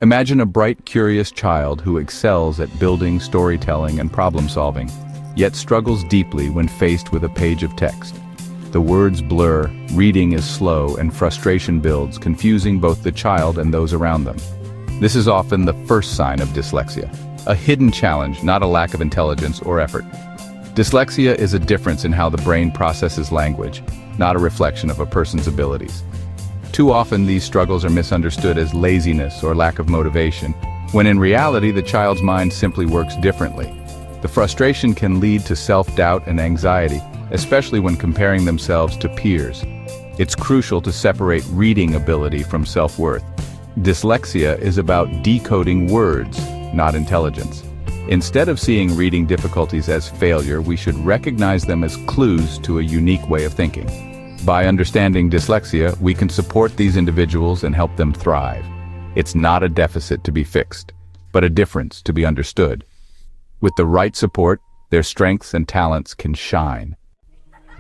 Imagine a bright, curious child who excels at building, storytelling, and problem-solving, yet struggles deeply when faced with a page of text. The words blur, reading is slow, and frustration builds, confusing both the child and those around them. This is often the first sign of dyslexia, a hidden challenge, not a lack of intelligence or effort. Dyslexia is a difference in how the brain processes language, not a reflection of a person's abilities. Too often these struggles are misunderstood as laziness or lack of motivation, when in reality the child's mind simply works differently. The frustration can lead to self-doubt and anxiety, especially when comparing themselves to peers. It's crucial to separate reading ability from self-worth. Dyslexia is about decoding words, not intelligence. Instead of seeing reading difficulties as failure, we should recognize them as clues to a unique way of thinking. By understanding dyslexia, we can support these individuals and help them thrive. It's not a deficit to be fixed, but a difference to be understood. With the right support, their strengths and talents can shine.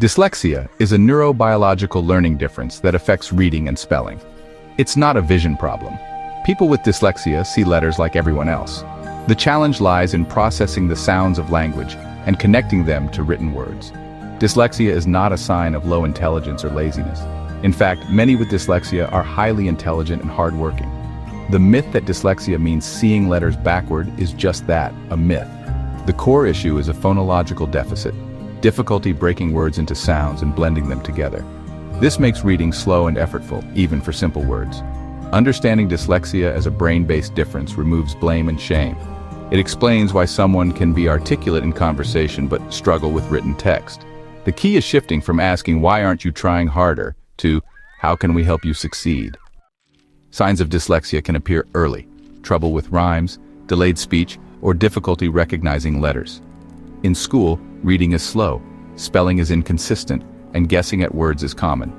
Dyslexia is a neurobiological learning difference that affects reading and spelling. It's not a vision problem. People with dyslexia see letters like everyone else. The challenge lies in processing the sounds of language and connecting them to written words. Dyslexia is not a sign of low intelligence or laziness. In fact, many with dyslexia are highly intelligent and hardworking. The myth that dyslexia means seeing letters backward is just that, a myth. The core issue is a phonological deficit, difficulty breaking words into sounds and blending them together. This makes reading slow and effortful, even for simple words. Understanding dyslexia as a brain-based difference removes blame and shame. It explains why someone can be articulate in conversation but struggle with written text. The key is shifting from asking, "Why aren't you trying harder?" to, "How can we help you succeed?" Signs of dyslexia can appear early: trouble with rhymes, delayed speech, or difficulty recognizing letters. In school, reading is slow, spelling is inconsistent, and guessing at words is common.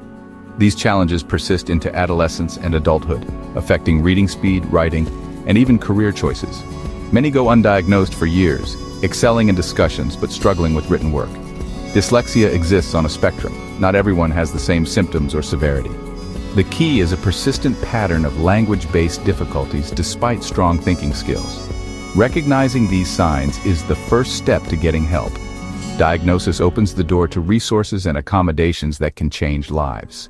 These challenges persist into adolescence and adulthood, affecting reading speed, writing, and even career choices. Many go undiagnosed for years, excelling in discussions but struggling with written work. Dyslexia exists on a spectrum. Not everyone has the same symptoms or severity. The key is a persistent pattern of language-based difficulties despite strong thinking skills. Recognizing these signs is the first step to getting help. Diagnosis opens the door to resources and accommodations that can change lives.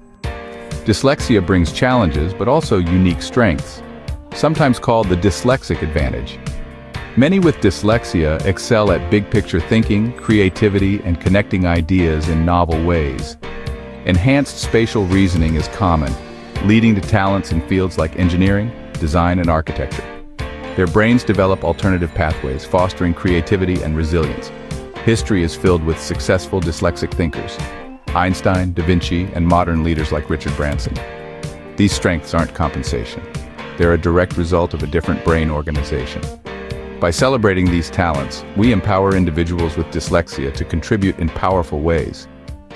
Dyslexia brings challenges but also unique strengths, sometimes called the dyslexic advantage. Many with dyslexia excel at big-picture thinking, creativity, and connecting ideas in novel ways. Enhanced spatial reasoning is common, leading to talents in fields like engineering, design, and architecture. Their brains develop alternative pathways, fostering creativity and resilience. History is filled with successful dyslexic thinkers: Einstein, Da Vinci, and modern leaders like Richard Branson. These strengths aren't compensation. They're a direct result of a different brain organization. By celebrating these talents, we empower individuals with dyslexia to contribute in powerful ways.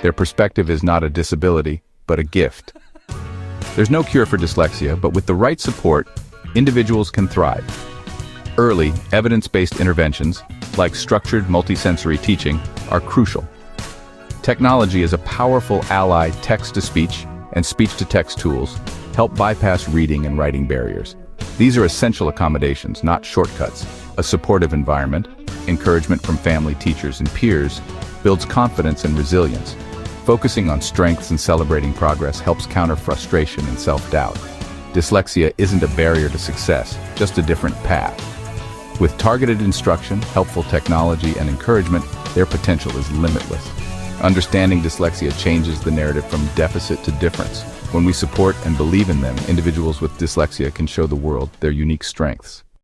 Their perspective is not a disability, but a gift. There's no cure for dyslexia, but with the right support, individuals can thrive. Early, evidence-based interventions, like structured multisensory teaching, are crucial. Technology is a powerful ally. Text-to-speech and speech-to-text tools help bypass reading and writing barriers. These are essential accommodations, not shortcuts. A supportive environment, encouragement from family, teachers, and peers, builds confidence and resilience. Focusing on strengths and celebrating progress helps counter frustration and self-doubt. Dyslexia isn't a barrier to success, just a different path. With targeted instruction, helpful technology, and encouragement, their potential is limitless. Understanding dyslexia changes the narrative from deficit to difference. When we support and believe in them, individuals with dyslexia can show the world their unique strengths.